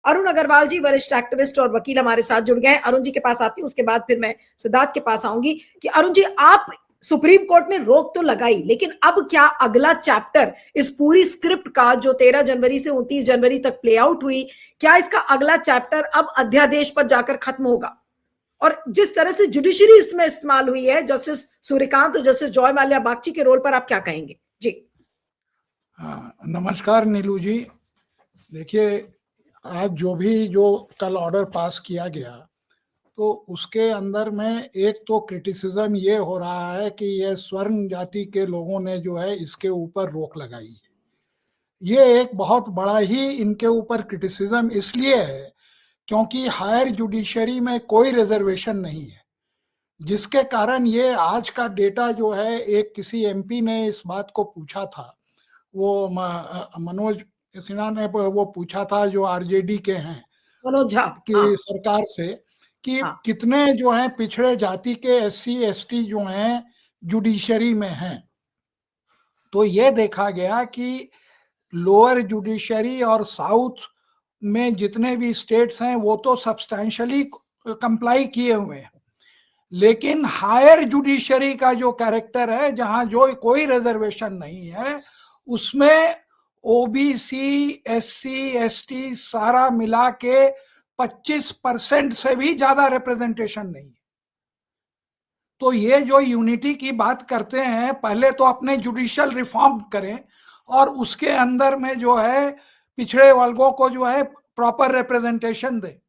अरुण अग्रवाल जी, वरिष्ठ एक्टिविस्ट और वकील हमारे साथ जुड़ गए हैं। अरुण जी के पास आती हूँ, उसके बाद फिर मैं सिद्धार्थ के पास आऊंगी कि अरुण जी, आप सुप्रीम कोर्ट ने रोक तो लगाई, लेकिन अब क्या अगला चैप्टर इस पूरी स्क्रिप्ट का जो 13 जनवरी से 29 जनवरी तक प्ले आउट हुई, क्या इसका अगला चैप्टर अब अध्यादेश पर जाकर खत्म होगा? और जिस तरह से जुडिशरी इसमें इस्तेमाल हुई है, जस्टिस सूर्यकांत और जस्टिस जॉय माल्या बागची के रोल पर आप क्या कहेंगे जी? नमस्कार नीलू जी। देखिए, आज जो कल ऑर्डर पास किया गया, तो उसके अंदर में एक तो क्रिटिसिज्म ये हो रहा है कि ये स्वर्ण जाति के लोगों ने जो है इसके ऊपर रोक लगाई है। ये एक बहुत बड़ा ही इनके ऊपर क्रिटिसिज्म इसलिए है क्योंकि हायर जुडिशरी में कोई रिजर्वेशन नहीं है, जिसके कारण ये आज का डेटा जो है, एक किसी एमपी ने इस बात को पूछा था, वो मनोज सिन्हा ने वो पूछा था जो आरजेडी के हैं, मनोज झा, कि हाँ, सरकार से कि हाँ, कितने जो हैं पिछड़े जाति के एससी एसटी जो हैं जुडिशरी में हैं। तो ये देखा गया कि लोअर जुडिशरी और साउथ में जितने भी स्टेट्स हैं वो तो सब्सटैंशियली कंप्लाई किए हुए हैं, लेकिन हायर जुडिशरी का जो कैरेक्टर है, जहां जो कोई रिजर्वेशन नहीं है, उसमें ओबीसी एससी एसटी सारा मिला के 25% से भी ज्यादा रिप्रेजेंटेशन नहीं है। तो ये जो यूनिटी की बात करते हैं, पहले तो अपने जुडिशियल रिफॉर्म करें और उसके अंदर में जो है पिछड़े वर्गों को जो है प्रॉपर रिप्रेजेंटेशन दें।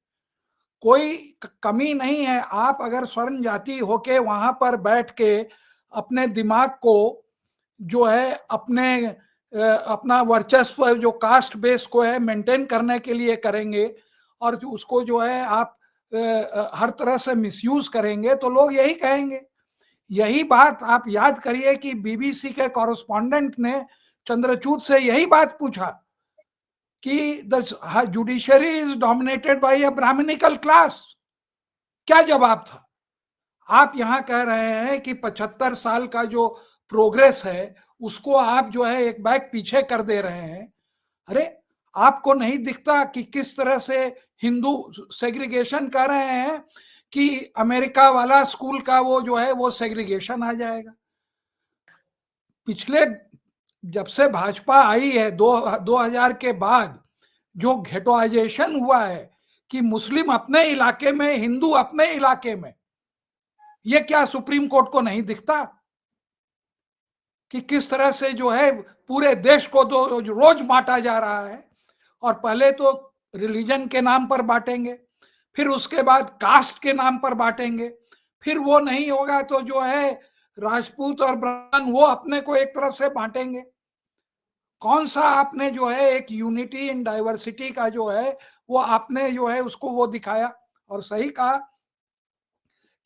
कोई कमी नहीं है। आप अगर स्वर्ण जाति होके वहां पर बैठ के अपने दिमाग को जो है अपना वर्चस्व जो कास्ट बेस को है मेंटेन करने के लिए करेंगे और उसको जो है आप हर तरह से मिसयूज करेंगे, तो लोग यही कहेंगे। यही बात आप याद करिए कि बीबीसी के कॉरेस्पॉन्डेंट ने चंद्रचूड से यही बात पूछा कि the judiciary is dominated by a brahmanical class. क्या जवाब था? आप यहां कह रहे हैं कि 75 साल का जो प्रोग्रेस है उसको आप जो है एक बैग पीछे कर दे रहे हैं। अरे, आपको नहीं दिखता कि किस तरह से हिंदू सेग्रीगेशन कर रहे हैं कि अमेरिका वाला स्कूल का वो जो है वो सेग्रीगेशन आ जाएगा। पिछले जब से भाजपा आई है 2000 के बाद जो घेटोइजेशन हुआ है कि मुस्लिम अपने इलाके में, हिंदू अपने इलाके में, ये क्या सुप्रीम कोर्ट को नहीं दिखता कि किस तरह से जो है पूरे देश को रोज बांटा जा रहा है? और पहले तो रिलीजन के नाम पर बांटेंगे, फिर उसके बाद कास्ट के नाम पर बांटेंगे, फिर वो नहीं होगा तो जो है राजपूत और ब्राह्मण वो अपने को एक तरफ से बांटेंगे। कौन सा आपने जो है एक यूनिटी इन डाइवर्सिटी का जो है वो आपने जो है उसको वो दिखाया? और सही कहा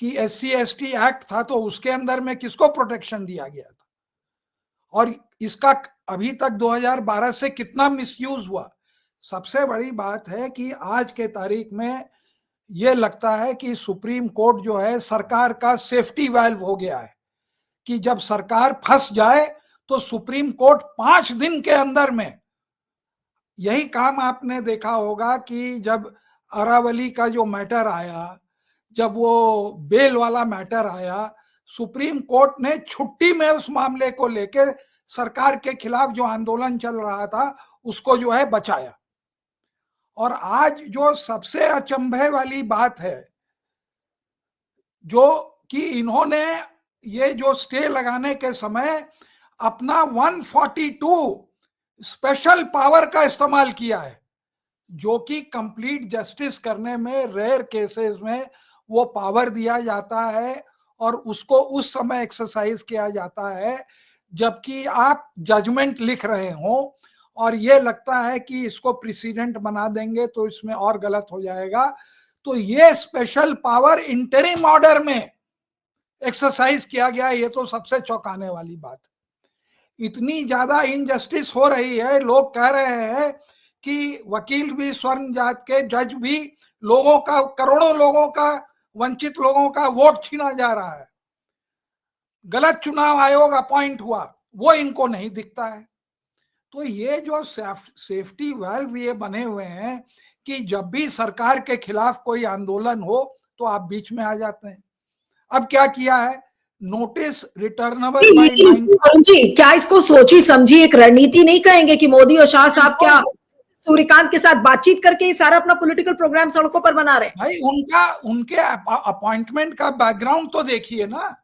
कि एससी एसटी एक्ट था तो उसके अंदर में किसको प्रोटेक्शन दिया गया था, और इसका अभी तक 2012 से कितना मिसयूज हुआ। सबसे बड़ी बात है कि आज के तारीख में ये लगता है कि सुप्रीम कोर्ट जो है सरकार का सेफ्टी वाल्व हो गया है कि जब सरकार फंस जाए तो सुप्रीम कोर्ट 5 दिन के अंदर में, यही काम आपने देखा होगा कि जब अरावली का जो मैटर आया, जब वो बेल वाला मैटर आया, सुप्रीम कोर्ट ने छुट्टी में उस मामले को लेके सरकार के खिलाफ जो आंदोलन चल रहा था उसको जो है बचाया। और आज जो सबसे अचंभे वाली बात है जो कि इन्होंने ये जो स्टे लगाने के समय अपना 142 स्पेशल पावर का इस्तेमाल किया है, जो कि कंप्लीट जस्टिस करने में रेयर केसेस में वो पावर दिया जाता है और उसको उस समय एक्सरसाइज किया जाता है जबकि आप जजमेंट लिख रहे हो और ये लगता है कि इसको प्रेसिडेंट बना देंगे तो इसमें और गलत हो जाएगा। तो ये स्पेशल पावर इंटरिम ऑर्डर में एक्सरसाइज किया गया, ये तो सबसे चौंकाने वाली बात। इतनी ज्यादा इनजस्टिस हो रही है, लोग कह रहे हैं कि वकील भी स्वर्ण जात के, जज भी, लोगों का, करोड़ों लोगों का, वंचित लोगों का वोट छीना जा रहा है। गलत चुनाव आयोग अपॉइंट हुआ, वो इनको नहीं दिखता है। तो ये जो सेफ्टी वाल्व ये बने हुए हैं कि जब भी सरकार के खिलाफ कोई आंदोलन हो तो आप बीच में आ जाते हैं। अब क्या किया है, notice returnable bye Arun ji, क्या इसको सोची समझी एक रणनीति नहीं कहेंगे कि मोदी और शाह साहब क्या सूर्यकांत के साथ बातचीत करके ही सारा अपना पॉलिटिकल प्रोग्राम सड़कों पर बना रहे हैं? भाई उनके अपॉइंटमेंट का बैकग्राउंड तो देखिए ना।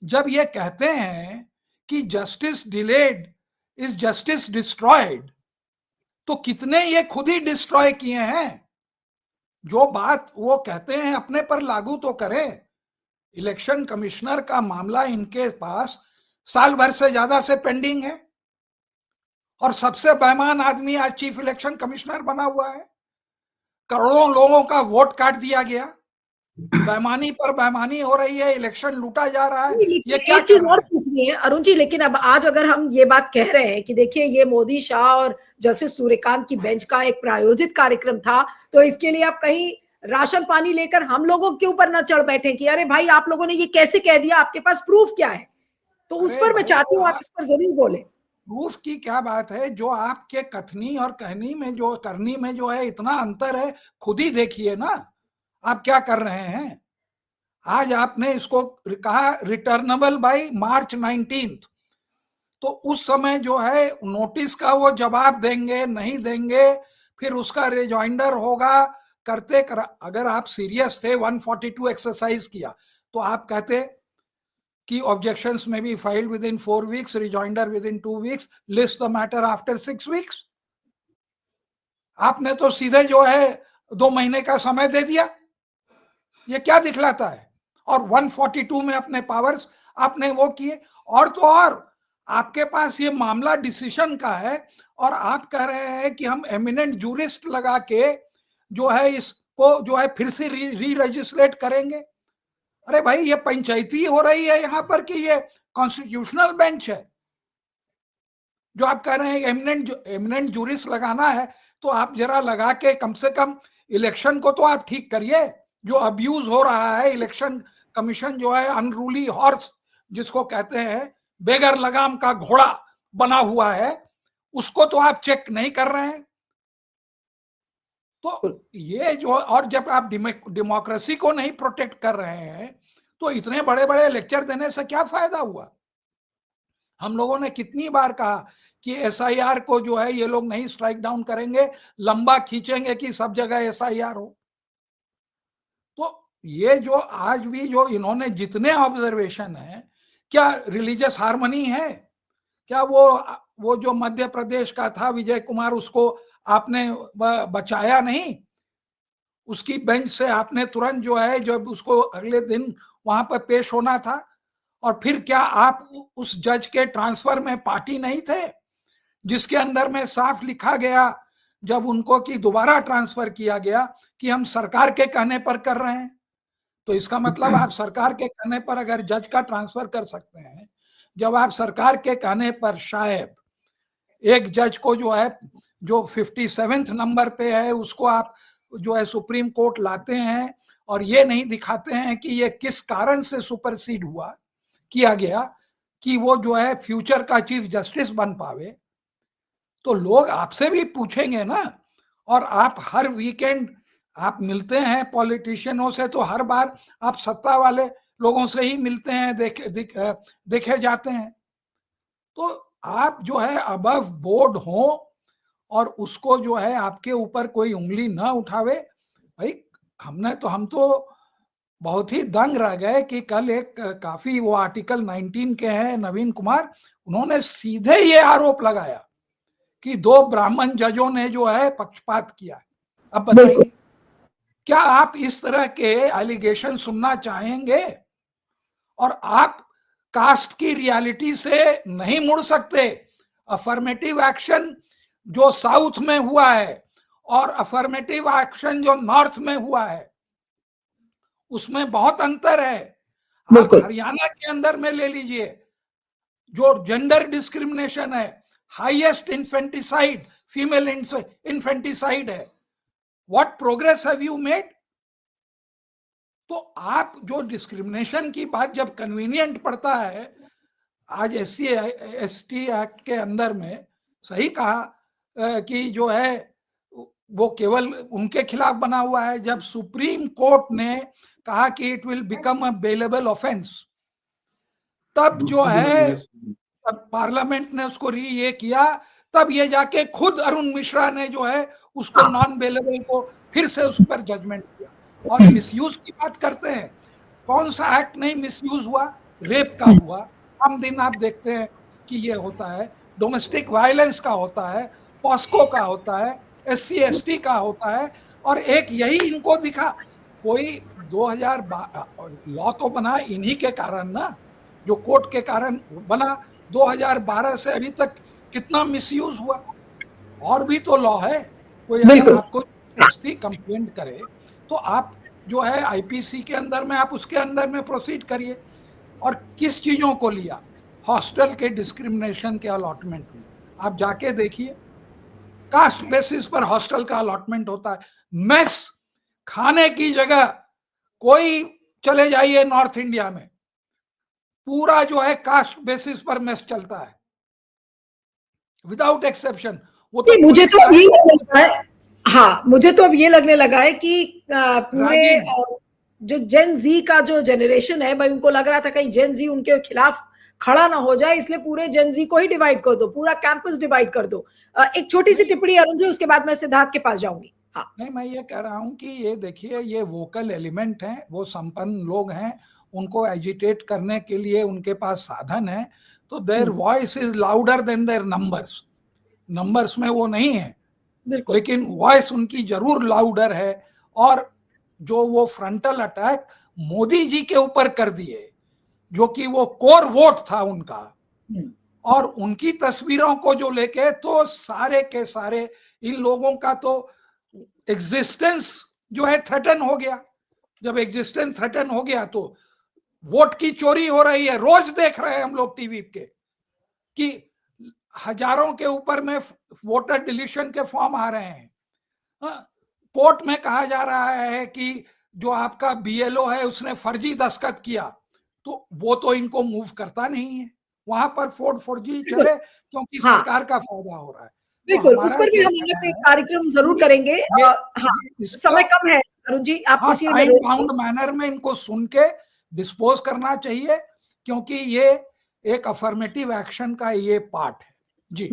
जब ये कहते हैं कि justice delayed is justice destroyed, तो कितने ये खुद ही डिस्ट्रॉय किए हैं। जो बात वो कहते हैं अपने पर लागू तो करें। इलेक्शन कमिश्नर का मामला इनके पास साल भर से ज्यादा से पेंडिंग है, और सबसे बेईमान आदमी आज चीफ इलेक्शन कमिश्नर बना हुआ है। करोड़ों लोगों का वोट काट दिया गया, बेईमानी पर बेईमानी हो रही है, इलेक्शन लूटा जा रहा है। ये क्या एक चीज कर और रहा है पूछनी है अरुण जी, लेकिन अब आज अगर हम ये बात कह रहे हैं कि देखिए ये मोदी शाह और जस्टिस सूर्यकांत की बेंच का एक प्रायोजित कार्यक्रम था, तो इसके लिए आप कहीं राशन पानी लेकर हम लोगों के ऊपर न चढ़ बैठे कि अरे भाई आप लोगों ने ये कैसे कह दिया, आपके पास प्रूफ क्या है? तो उस अरे पर मैं भाई, चाहती हूँ आप इस पर जरूर बोले। प्रूफ की क्या बात है, जो आपके कथनी और कहनी में जो करनी में जो है इतना अंतर है, खुद ही देखिए ना आप क्या कर रहे हैं। आज आपने इसको कहा रिटर्नेबल बाय मार्च 19, तो उस समय जो है नोटिस का वो जवाब देंगे नहीं देंगे, फिर उसका रिजॉइंडर होगा करते अगर आप सीरियस थे 142 एक्सरसाइज किया तो आप कहते कि ऑब्जेक्शंस में be filed with in 4 weeks, rejoinder with in 2 weeks, list the matter after 6 weeks. आपने तो सीधे जो है 2 महीने का समय दे दिया। ये क्या दिखलाता है? और 142 में अपने पावर्स आपने वो किए। और तो और आपके पास ये मामला डिसीजन का है, और आप कह रहे हैं कि हम एमिनेंट जूरिस्ट लगा के जो है इसको जो है फिर से री रजिस्ट्रेट करेंगे। अरे भाई, ये पंचायती हो रही है यहाँ पर कि ये कॉन्स्टिट्यूशनल बेंच है? जो आप कह रहे हैं एमिनेंट जूरिस्ट लगाना है, तो आप जरा लगा के कम से कम इलेक्शन को तो आप ठीक करिए। जो अब्यूज हो रहा है, इलेक्शन कमीशन जो है अनरूली हॉर्स जिसको कहते हैं, बेगर लगाम का घोड़ा बना हुआ है, उसको तो आप चेक नहीं कर रहे हैं। तो ये जो, और जब आप डेमोक्रेसी को नहीं प्रोटेक्ट कर रहे हैं तो इतने बड़े बड़े लेक्चर देने से क्या फायदा हुआ। हम लोगों ने कितनी बार कहा कि एसआईआर को जो है ये लोग नहीं स्ट्राइक डाउन करेंगे, लंबा खींचेंगे कि सब जगह एसआईआर हो। तो ये जो आज भी जो इन्होंने जितने ऑब्जर्वेशन है, क्या रिलीजियस हार्मनी है? क्या वो जो मध्य प्रदेश का था विजय कुमार, उसको आपने बचाया नहीं? उसकी बेंच से आपने तुरंत जो है, जब उसको अगले दिन वहां पर पेश होना था, और फिर क्या आप उस जज के ट्रांसफर में पार्टी नहीं थे, जिसके अंदर में साफ लिखा गया जब उनको कि दोबारा ट्रांसफर किया गया कि हम सरकार के कहने पर कर रहे हैं? तो इसका मतलब आप सरकार के कहने पर अगर जज का ट्रांसफर कर सकते हैं, जब आप सरकार के कहने पर शायद एक जज को जो है, जो 57th नंबर पे है, उसको आप जो है सुप्रीम कोर्ट लाते हैं और ये नहीं दिखाते हैं कि ये किस कारण से सुपरसीड हुआ किया गया कि वो जो है फ्यूचर का चीफ जस्टिस बन पावे, तो लोग आपसे भी पूछेंगे ना। और आप हर वीकेंड आप मिलते हैं पॉलिटिशियनों से, तो हर बार आप सत्ता वाले लोगों से ही मिलते हैं, देखे जाते हैं। तो आप जो है अबव बोर्ड हो, और उसको जो है आपके ऊपर कोई उंगली ना उठावे। भाई, हम तो बहुत ही दंग रह गए कि कल एक काफी वो आर्टिकल 19 के हैं नवीन कुमार, उन्होंने सीधे ये आरोप लगाया कि 2 ब्राह्मण जजों ने जो है पक्षपात किया। अब बताइए, क्या आप इस तरह के एलिगेशन सुनना चाहेंगे? और आप कास्ट की रियलिटी से नहीं मुड़ सकते। अफर्मेटिव एक्शन जो साउथ में हुआ है और अफर्मेटिव एक्शन जो नॉर्थ में हुआ है, उसमें बहुत अंतर है। आप हरियाणा के अंदर में ले लीजिए, जो जेंडर डिस्क्रिमिनेशन है, हाईएस्ट इन्फेंटिसाइड, फीमेल इन्फेंटिसाइड है। What progress have you made? तो आप जो डिस्क्रिमिनेशन की बात जब कन्वीनियंट पड़ता है, आज SC ST एक्ट के अंदर में सही कहा कि जो है वो केवल उनके खिलाफ बना हुआ है। जब सुप्रीम कोर्ट ने कहा कि it will become a bailable offence, तब जो है तब पार्लियामेंट ने उसको ये किया, तब ये जाके खुद अरुण मिश्रा ने जो है उसको नॉन बेलेबल को फिर से उस पर जजमेंट किया। और मिसयूज की बात करते हैं, कौन सा एक्ट नहीं मिसयूज हुआ? रेप का हुआ, हम दिन आप देखते हैं कि ये होता है, डोमेस्टिक वायलेंस का होता है, पॉस्को का होता है, SC ST का होता है। और एक यही इनको दिखा, कोई 2012 लॉ तो बना इन्हीं के कारण ना, जो कोर्ट के कारण बना। 2012 से अभी तक कितना मिसयूज हुआ। और भी तो लॉ है, कोई अगर आपको कंप्लेंट करे तो आप जो है IPC के अंदर में आप उसके अंदर में प्रोसीड करिए। और किस चीजों को लिया? हॉस्टल के डिस्क्रिमिनेशन के अलॉटमेंट में आप जाके देखिए, कास्ट बेसिस पर हॉस्टल का अलॉटमेंट होता है। मेस खाने की जगह कोई चले जाइए नॉर्थ इंडिया में, पूरा जो है कास्ट बेसिस पर मेस चलता है विदाउट एक्सेप्शन। वो तो मुझे तो अब ये लगने लगा है, हाँ मुझे तो अब ये लगने लगा है कि पूरे जो जेन जी का जो जनरेशन है भाई, उनको लग रहा था कहीं जेन जी उनके खिलाफ खड़ा ना हो जाए, इसलिए पूरे जेन जी को ही डिवाइड कर दो, पूरा कैंपस डिवाइड कर दो। एक छोटी सी टिप्पणी अरुण जी, उसके बाद मैं सिद्धार्थ के पास जाऊंगी। हाँ नहीं, मैं ये कह रहा हूं कि ये देखिए, ये वोकल एलिमेंट हैं, वो संपन्न लोग हैं, उनको एजिटेट करने के लिए उनके पास साधन है, तो their voice is louder than their numbers. Numbers में वो नहीं है, लेकिन वॉइस उनकी जरूर लाउडर है। और जो वो फ्रंटल अटैक मोदी जी के ऊपर कर दिए, जो कि वो कोर वोट था उनका, और उनकी तस्वीरों को जो लेके, तो सारे के सारे इन लोगों का तो एग्जिस्टेंस जो है थ्रेटन हो गया। जब एग्जिस्टेंस थ्रेटन हो गया तो वोट की चोरी हो रही है। रोज देख रहे हैं हम लोग टीवी के कि हजारों के ऊपर में वोटर डिलीशन के फॉर्म आ रहे हैं। कोर्ट में कहा जा रहा है कि जो आपका BLO है उसने फर्जी दस्तखत किया, तो वो तो इनको मूव करता नहीं है। वहां पर फर्जी चले क्योंकि सरकार का फायदा हो रहा है। बिल्कुल, उस पर भी हम एक कार्यक्रम जरूर करेंगे। हाँ, समय कम है अरुण जी, आप टाइम बाउंड मैनर में इनको सुन के डिस्पोज करना चाहिए, क्योंकि ये एक अफर्मेटिव एक्शन का ये पार्ट है जी।